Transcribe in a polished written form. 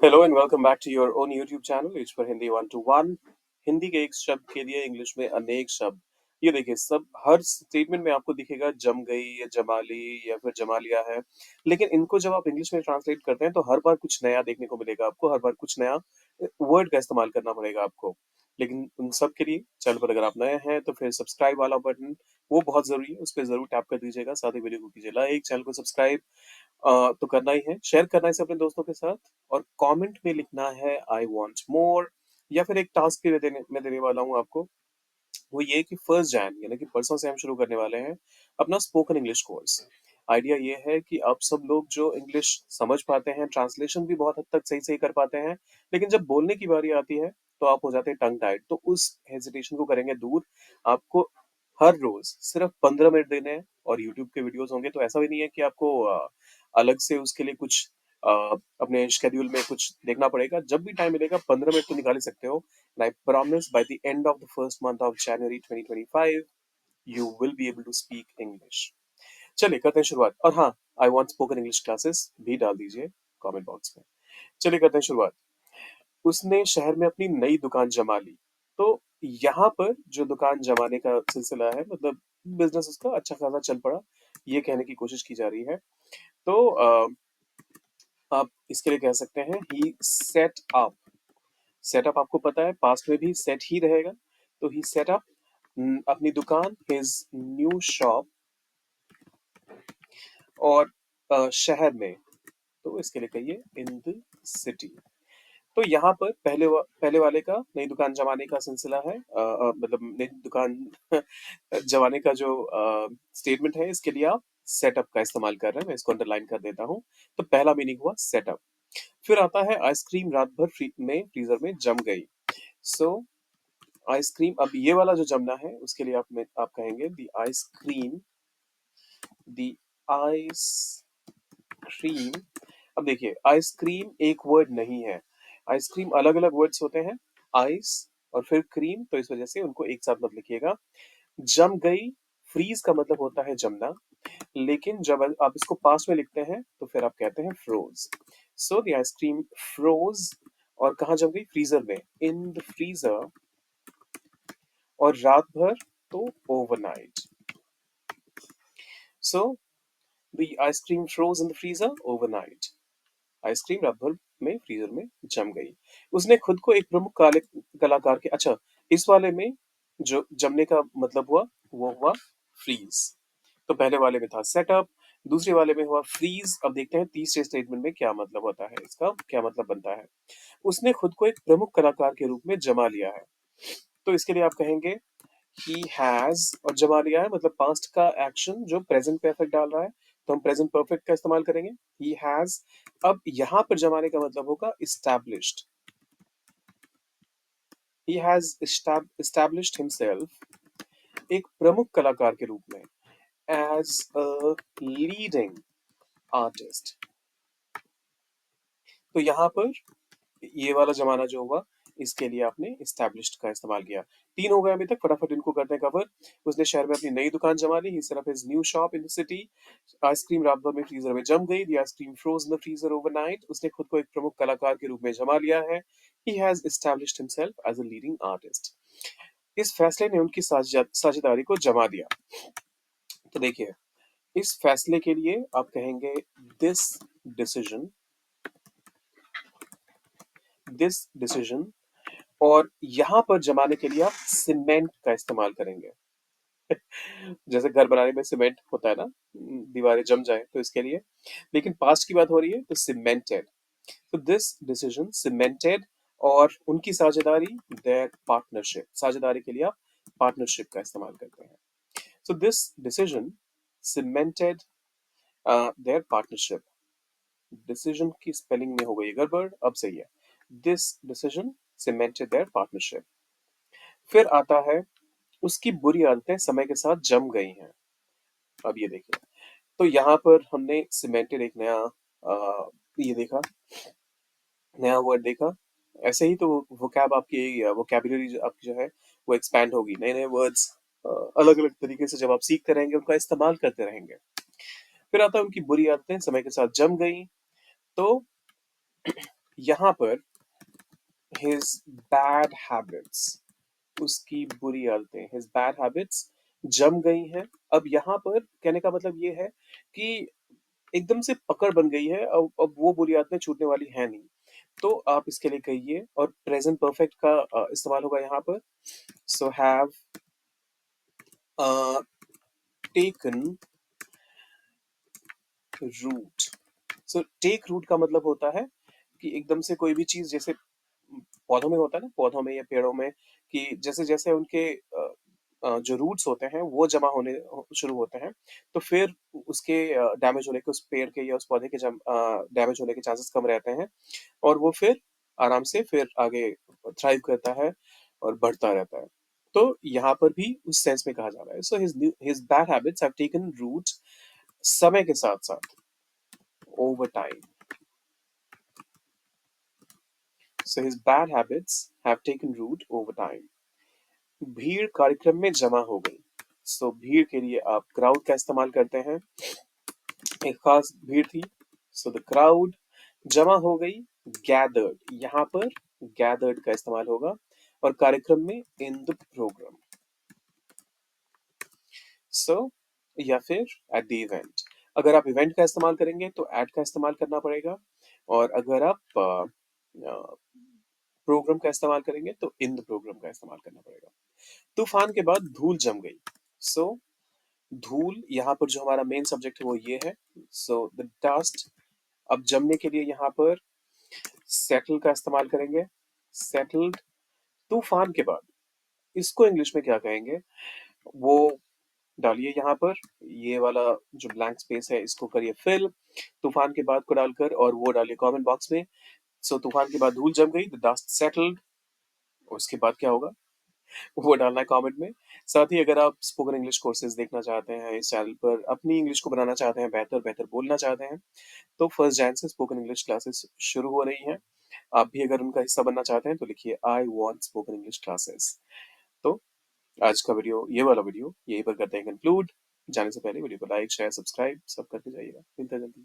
Hello and welcome back to your own YouTube channel it's for Hindi 1 to 1। Hindi के एक शब्द के लिए इंग्लिश में अनेक शब्द। ये देखिए, सब हर स्टेटमेंट में आपको दिखेगा जम गई या जमा ली या फिर जमा लिया है। लेकिन इनको जब आप इंग्लिश में ट्रांसलेट करते हैं तो हर बार कुछ नया देखने को मिलेगा आपको, हर बार कुछ नया वर्ड का इस्तेमाल करना पड़ेगा आपको। लेकिन उन सब के लिए चैनल पर अगर आप नए हैं तो फिर सब्सक्राइब वाला बटन वो बहुत जरूरी है, उस पर जरूर टैप कर दीजिएगा। साथ ही वीडियो को कीजिए लाइक, चैनल को सब्सक्राइब तो करना ही है, शेयर करना है इसे अपने दोस्तों के साथ। और कमेंट में लिखना है आई वांट मोर, या फिर एक टास्क भी मैं देने वाला हूँ आपको। वो ये कि 1 जैन यानी कि परसों से हम शुरू करने वाले हैं अपना स्पोकन इंग्लिश कोर्स। आइडिया ये है कि आप सब लोग जो इंग्लिश समझ पाते हैं, ट्रांसलेशन भी बहुत हद तक सही सही कर पाते हैं, लेकिन जब बोलने की बारी आती है तो आप हो जाते हैं टंग टाइड। तो उस हेजिटेशन को करेंगे दूर। आपको हर रोज सिर्फ 15 मिनट देने हैं और यूट्यूब के वीडियोस होंगे, तो ऐसा भी नहीं है कि आपको अलग से उसके लिए कुछ अ, अपने शेड्यूल में कुछ देखना पड़ेगा। जब भी टाइम मिलेगा 15 मिनट तो निकाल ही सकते हो। And I promise by the end of the first month of January 2025, you will be able to speak English. चलिए करते हैं शुरुआत। और हाँ, I want spoken English classes भी डाल दीजिए कमेंट बॉक्स में। चलिए करते हैं शुरुआत। उसने शहर में अपनी नई दुकान जमा ली। तो यहाँ पर जो दुकान जमाने का सिलसिला है, मतलब बिजनेस उसका अच्छा खासा चल पड़ा, ये कहने की कोशिश की जा रही है। तो आप इसके लिए कह सकते हैं ही सेट अप। सेटअप आपको पता है पास्ट में भी सेट ही रहेगा। तो ही सेट अप अपनी दुकान, हिज न्यू शॉप। और शहर में, तो इसके लिए कहिए इन द सिटी। तो यहाँ पर पहले वाले का नई दुकान जमाने का सिलसिला है, मतलब नई दुकान जमाने का जो स्टेटमेंट है, इसके लिए आप सेटअप का इस्तेमाल कर रहे हैं। मैं इसको अंडरलाइन कर देता हूँ। तो पहला मीनिंग हुआ सेटअप। फिर आता है आइसक्रीम रात भर फ्रीजर में जम गई। सो आइसक्रीम, अब ये वाला जो जमना है उसके लिए आप कहेंगे दी आइसक्रीम। अब देखिए, आइसक्रीम एक वर्ड नहीं है। आइसक्रीम अलग अलग वर्ड्स होते हैं, आइस और फिर क्रीम, तो इस वजह से उनको एक साथ मत लिखिएगा। जम गई, फ्रीज का मतलब होता है जमना, लेकिन जब आप इसको पास्ट में लिखते हैं तो फिर आप कहते हैं froze. So the ice cream froze. और कहाँ जम गई? फ्रीजर में, इन द फ्रीजर। और रात भर, तो overnight. So the ice cream froze in the freezer overnight. Ice cream रात भर में फ्रीजर में जम गई। उसने खुद को एक प्रमुख कलाकार के, अच्छा, इस वाले में जो जमने का मतलब हुआ वो हुआ फ्रीज। तो पहले वाले में था सेटअप, दूसरे वाले में हुआ फ्रीज। अब देखते हैं तीसरे स्टेटमेंट में क्या मतलब होता है, इसका क्या मतलब बनता है। उसने खुद को एक प्रमुख कलाकार के रूप में जमा लिया है। तो इसके लिए आप कहेंगे ही हैज, और जमा लिया है मतलब पास्ट का एक्शन जो प्रेजेंट परफेक्ट डाल रहा है, तो हम प्रेजेंट परफेक्ट का इस्तेमाल करेंगे, ही हैज। अब यहां पर जमाने का मतलब होगा established। He has established himself, एक प्रमुख कलाकार के रूप में, एज अ लीडिंग आर्टिस्ट। तो यहाँ पर ये वाला जमाना जो हुआ, इसके लिए आपने established का इस्तेमाल किया। 3 हो गए अभी तक, फटाफट इनको करते हैं कवर। उसने शहर में अपनी नई दुकान जमा ली, ही set up his new shop in the city। Ice cream रात भर में फ्रीजर में जम गई, the ice cream froze in the freezer overnight। उसने खुद को एक प्रमुख कलाकार के रूप में जमा लिया है, he has established himself as a leading artist। इस फैसले ने उनकी साझेदारी को जमा दिया। तो देखिए, इस फैसले के लिए आप कहेंगे दिस डिसीजन, दिस डिसीजन। और यहां पर जमाने के लिए आप सीमेंट का इस्तेमाल करेंगे। जैसे घर बनाने में सीमेंट होता है ना, दीवारें जम जाए तो इसके लिए। लेकिन पास्ट की बात हो रही है तो सीमेंटेड। तो दिस डिसीजन सीमेंटेड। और उनकी साझेदारी, देयर पार्टनरशिप। साझेदारी के लिए आप पार्टनरशिप का इस्तेमाल करते हैं। So this decision cemented their partnership. Decision की स्पेलिंग में हो गई गड़बड़, अब सही है। This decision cemented their partnership. फिर आता है उसकी बुरी आदतें समय के साथ जम गई हैं। अब ये देखिए, तो यहाँ पर हमने सीमेंटेड एक नया ये देखा, नया वर्ड देखा। ऐसे ही तो वोकैब आपकी, वोकैबुलरी आपकी जो है वो एक्सपैंड होगी। नए नए वर्ड्स अलग अलग तरीके से जब आप सीखते रहेंगे, उनका इस्तेमाल करते रहेंगे। फिर आता है उनकी बुरी आदतें समय के साथ जम गई। तो यहाँ पर his bad habits, उसकी बुरी आदतें, his bad habits जम गई हैं। अब यहाँ पर कहने का मतलब ये है कि एकदम से पकड़ बन गई है, अब वो बुरी आदतें छूटने वाली हैं नहीं। तो आप इसके लिए कहिए, और प्रेजेंट परफेक्ट का इस्तेमाल होगा यहाँ पर। So have taken root. So take root का मतलब होता है कि एकदम से कोई भी चीज, जैसे पौधों में होता है ना, पौधों में या पेड़ों में, कि जैसे जैसे उनके जो रूट्स होते हैं वो जमा होने शुरू होते हैं, तो फिर उसके डैमेज होने के, उस पेड़ के या उस पौधे के डैमेज होने के चांसेस कम रहते हैं, और वो फिर आराम से फिर आगे थ्राइव करता है और बढ़ता रहता है। तो यहाँ पर भी उस सेंस में कहा जा रहा है। So his bad habits have taken root, समय के साथ साथ, over time. So his bad habits have taken root over time. भीड़ कार्यक्रम में जमा हो गई। भीड़ के लिए आप क्राउड का इस्तेमाल करते हैं। एक खास भीड़ थी, द क्राउड जमा हो गई। गैदर्ड, यहाँ पर गैदर्ड का इस्तेमाल होगा, और कार्यक्रम में इन द प्रोग्राम। या फिर एट द इवेंट। अगर आप इवेंट का इस्तेमाल करेंगे तो एट का इस्तेमाल करना पड़ेगा, और अगर आप प्रोग्राम का इस्तेमाल करेंगे तो इन द प्रोग्राम का इस्तेमाल करना पड़ेगा। तूफान के बाद धूल जम गई। सो धूल, यहाँ पर जो हमारा मेन सब्जेक्ट है वो ये है। The dust. अब जमने के लिए यहाँ पर सेटल का इस्तेमाल करेंगे। सेटल्ड। तूफान के बाद इसको इंग्लिश में क्या कहेंगे, वो डालिए यहाँ पर। ये वाला जो ब्लैंक स्पेस है इसको करिए फिल, तूफान के बाद को डालकर, और वो डालिए कमेंट बॉक्स में। तूफान के बाद धूल जम गई, द डस्ट सेटल्ड। उसके बाद क्या होगा वो डालना है कमेंट में। साथ ही अगर आप स्पोकन इंग्लिश कोर्सेज देखना चाहते हैं इस चैनल पर, अपनी इंग्लिश को बनाना चाहते हैं, बेहतर बेहतर बोलना चाहते हैं, तो 1 जैन से स्पोकन इंग्लिश क्लासेस शुरू हो रही हैं। आप भी अगर उनका हिस्सा बनना चाहते हैं तो लिखिए I want spoken English classes. तो आज का वीडियो, ये वाला वीडियो, यहीं पर करते हैं कंक्लूड। जाने से पहले वीडियो को लाइक शेयर सब्सक्राइब सब करके जाइएगा। मिलते हैं जल्दी।